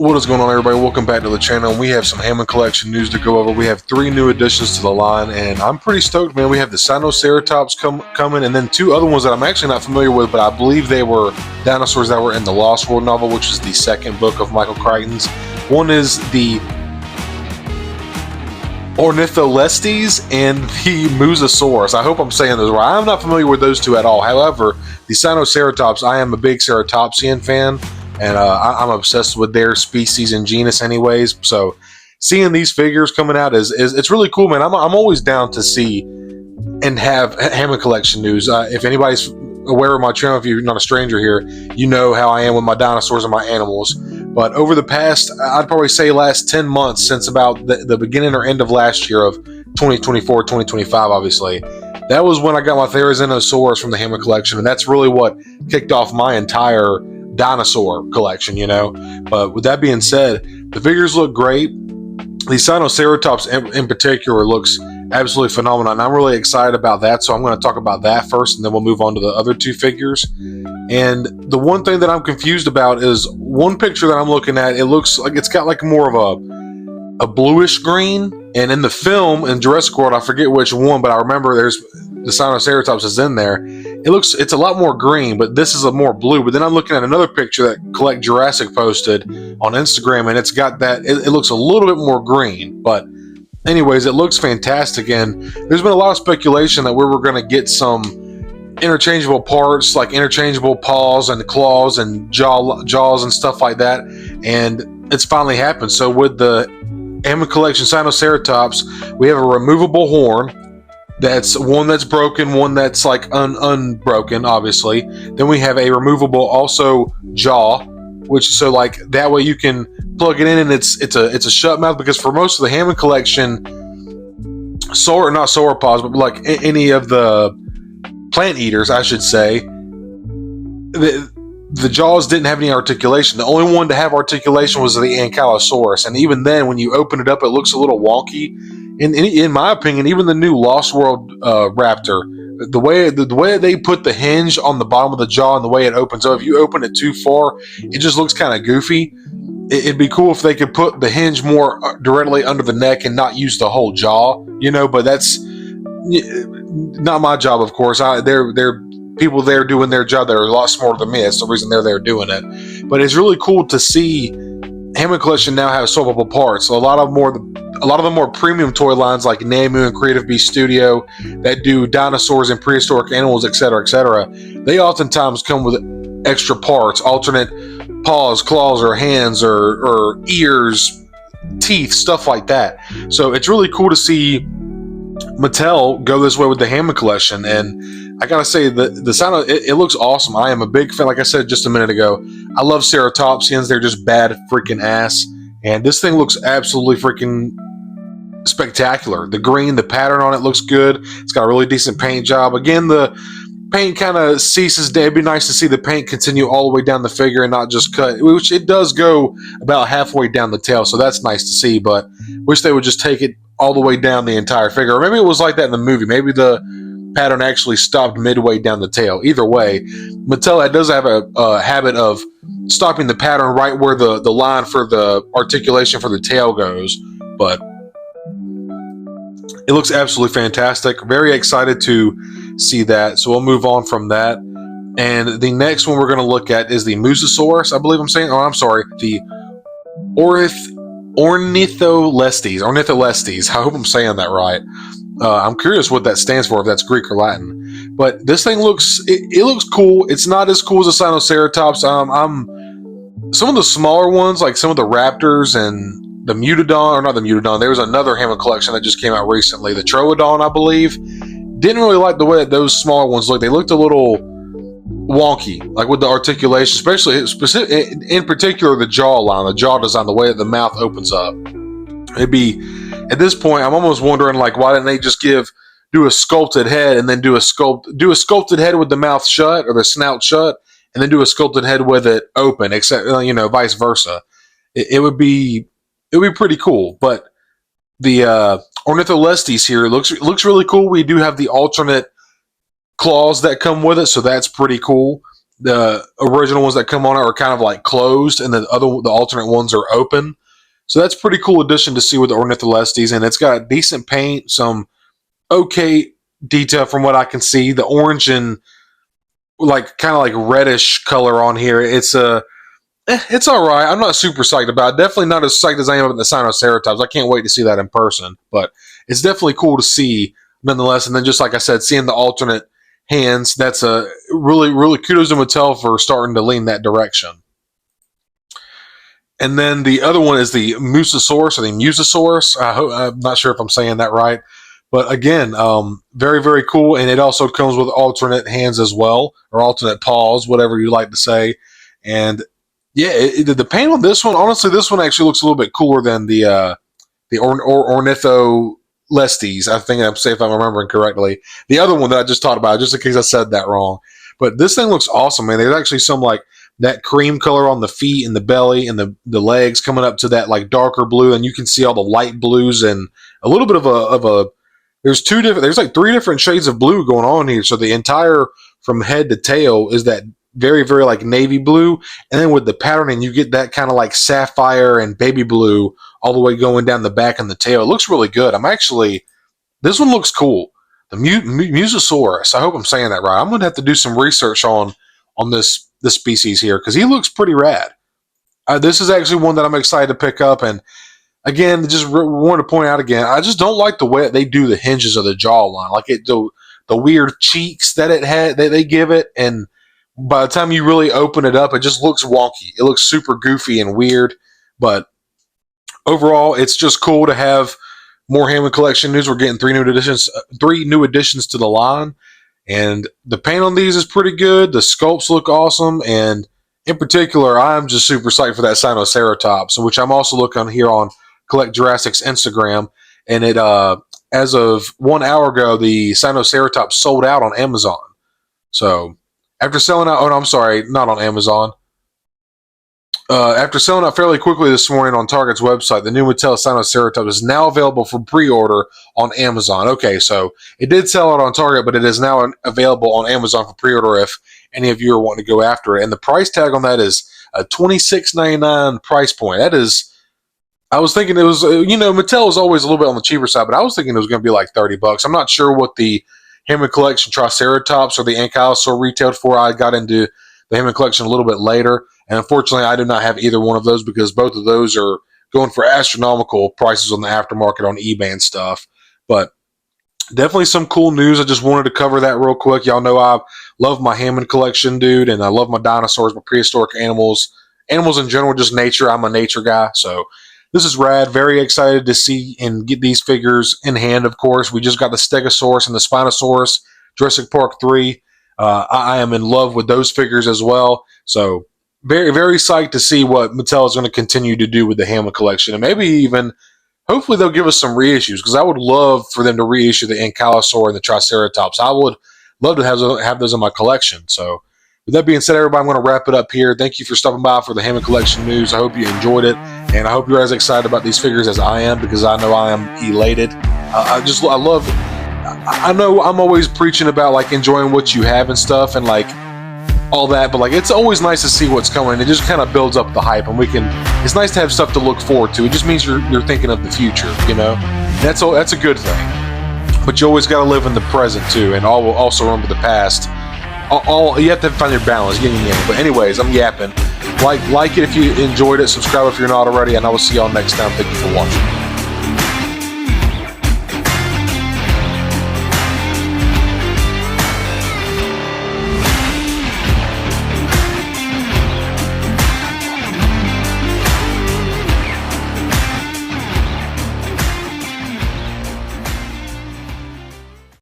What is going on, everybody? Welcome back to the channel. We have some Hammond collection news to go over. We have 3 new additions to the line, and I'm pretty stoked, man. We have the Sinoceratops coming, and then 2 other ones that I'm actually not familiar with, but I believe they were dinosaurs that were in the Lost World novel, which is the 2nd book of Michael Crichton's. One is the Ornitholestes and the Mussaurus. I hope I'm saying those right. I'm not familiar with those 2 at all. However, the Sinoceratops, I am a big Ceratopsian fan. And I'm obsessed with their species and genus anyways. So seeing these figures coming out is it's really cool, man. I'm always down to see and have Hammond collection news. If anybody's aware of my channel, if you're not a stranger here, you know how I am with my dinosaurs and my animals. But over the past, I'd probably say last 10 months, since about the beginning or end of last year of 2024, 2025, obviously, that was when I got my Sinoceratops from the Hammond collection. And that's really what kicked off my entire dinosaur collection, you know. But with that being said, the figures look great. The Sinoceratops in particular looks absolutely phenomenal, and I'm really excited about that. So I'm going to talk about that first, and then we'll move on to the other 2 figures. And the one thing that I'm confused about is one picture that I'm looking at. It looks like it's got like more of a bluish green, and in the film in Jurassic World, I forget which one, but I remember there's the Sinoceratops is in there. It's a lot more green, but this is a more blue. But then I'm looking at another picture that Collect Jurassic posted on Instagram, and it's got that, it looks a little bit more green. But anyways, it looks fantastic, and there's been a lot of speculation that we were going to get some interchangeable parts, like interchangeable paws and claws and jaws and stuff like that, and it's finally happened. So with the Hammond collection Sinoceratops, we have a removable horn. That's one that's broken, one that's like unbroken, obviously. Then we have a removable also jaw, which so like that way you can plug it in and it's a shut mouth, because for most of the Hammond collection, not sauropods, but like any of the plant eaters, I should say, the jaws didn't have any articulation. The only one to have articulation was the Ankylosaurus, and even then, when you open it up, it looks a little wonky. In my opinion, even the new Lost World Raptor, the way they put the hinge on the bottom of the jaw and the way it opens up, if you open it too far, it just looks kind of goofy. It'd be cool if they could put the hinge more directly under the neck and not use the whole jaw, you know. But that's not my job, of course. They're people there doing their job that are a lot smarter than me. That's the reason they're there doing it. But it's really cool to see Hammond collection now have swappable parts. So a lot of the more premium toy lines like Namu and Creative Beast Studio that do dinosaurs and prehistoric animals, etc., they oftentimes come with extra parts, alternate paws, claws, or hands, or ears, teeth, stuff like that. So it's really cool to see Mattel go this way with the Hammond collection, and I gotta say the sound it looks awesome. I am a big fan, like I said just a minute ago. I love Ceratopsians. They're just bad freaking ass, and this thing looks absolutely freaking spectacular. The green, the pattern on it looks good. It's got a really decent paint job. Again, the paint kind of ceases. It'd be nice to see the paint continue all the way down the figure and not just cut, which it does go about halfway down the tail, so that's nice to see. But wish they would just take it all the way down the entire figure. Or maybe it was like that in the movie. Maybe the pattern actually stopped midway down the tail. Either way, Mattel does have a habit of stopping the pattern right where the line for the articulation for the tail goes. But it looks absolutely fantastic. Very excited to see that. So we'll move on from that. And the next one we're going to look at is the Mussaurus, I believe I'm saying. Oh, I'm sorry. The Ornitholestes. I hope I'm saying that right. I'm curious what that stands for, if that's Greek or Latin. But this thing looks cool. It's not as cool as the Sinoceratops. Some of the smaller ones, like some of the Raptors and the Mutodon, or not the Mutodon, there was another Hammond collection that just came out recently, the TroyWarsHere, I believe. Didn't really like the way that those smaller ones look. They looked a little wonky, like with the articulation, especially in particular the jawline, the jaw design, the way that the mouth opens up. It'd be, at this point, I'm almost wondering, like, why didn't they just do a sculpted head and then do a sculpted head with the mouth shut or the snout shut, and then do a sculpted head with it open, except, you know, vice versa. It would be pretty cool. But the Ornitholestes here looks really cool. We do have the alternate claws that come with it, so that's pretty cool. The original ones that come on it are kind of like closed, and the alternate ones are open. So that's a pretty cool addition to see with the Ornitholestes, and it's got decent paint, some okay detail from what I can see. The orange and like kind of like reddish color on here, it's it's all right. I'm not super psyched about it. Definitely not as psyched as I am about the Sinoceratops. I can't wait to see that in person, but it's definitely cool to see nonetheless. And then just like I said, seeing the alternate hands, that's a really kudos to Mattel for starting to lean that direction. And then the other one is the Mussaurus or the Mussaurus. I'm not sure if I'm saying that right. But again, very cool. And it also comes with alternate hands as well, or alternate paws, whatever you like to say. And yeah, the paint on this one, honestly, this one actually looks a little bit cooler than the Ornitholestes. I think I'm safe if I'm remembering correctly. The other one that I just talked about, just in case I said that wrong. But this thing looks awesome, man. There's actually some like that cream color on the feet and the belly and the legs coming up to that like darker blue, and you can see all the light blues and a little bit of a there's like 3 different shades of blue going on here. So the entire from head to tail is that very like navy blue, and then with the patterning you get that kind of like sapphire and baby blue all the way going down the back and the tail. It looks really good. This one looks cool. The Mussaurus. I hope I'm saying that right. I'm gonna have to do some research on this species here because he looks pretty rad. This is actually one that I'm excited to pick up. And again, just wanted to point out again, I just don't like the way they do the hinges of the jawline, like the weird cheeks that it had that they give it, and by the time you really open it up, it just looks wonky. It looks super goofy and weird, but overall, it's just cool to have more Hammond collection news. We're getting 3 new additions to the line, and the paint on these is pretty good. The sculpts look awesome, and in particular, I'm just super psyched for that Sinoceratops, which I'm also looking here on Collect Jurassic's Instagram, and it as of 1 hour ago, the Sinoceratops sold out on Amazon. So after selling out, oh, I'm sorry, not on Amazon. After selling out fairly quickly this morning on Target's website, the new Mattel Sinoceratops is now available for pre-order on Amazon. Okay, so it did sell out on Target, but it is now available on Amazon for pre-order if any of you are wanting to go after it. And the price tag on that is a $26.99 price point. That is, I was thinking it was, Mattel is always a little bit on the cheaper side, but I was thinking it was going to be like $30. I'm not sure what the Hammond Collection Triceratops or the Ankylosaur retailed for. I got into the Hammond Collection a little bit later, and unfortunately I do not have either one of those because both of those are going for astronomical prices on the aftermarket on eBay and stuff. But definitely some cool news. I just wanted to cover that real quick. Y'all know I love my Hammond collection, dude, and I love my dinosaurs, my prehistoric animals in general, just nature. I'm a nature guy, so this is rad. Very excited to see and get these figures in hand, of course. We just got the Stegosaurus and the Spinosaurus, Jurassic Park 3. I am in love with those figures as well. So very psyched to see what Mattel is going to continue to do with the Hammond collection. And maybe even, hopefully they'll give us some reissues, because I would love for them to reissue the Ankylosaur and the Triceratops. I would love to have those in my collection. So with that being said, everybody, I'm going to wrap it up here. Thank you for stopping by for the Hammond collection news. I hope you enjoyed it, and I hope you're as excited about these figures as I am, because I know I am elated. I know I'm always preaching about like enjoying what you have and stuff and like all that, but like it's always nice to see what's coming. It just kind of builds up the hype, and it's nice to have stuff to look forward to. It just means you're thinking of the future, That's a good thing. But you always got to live in the present too, and also remember the past. You have to find your balance, yin and yang. But anyways, I'm yapping. Like it if you enjoyed it. Subscribe if you're not already, and I will see y'all next time. Thank you for watching.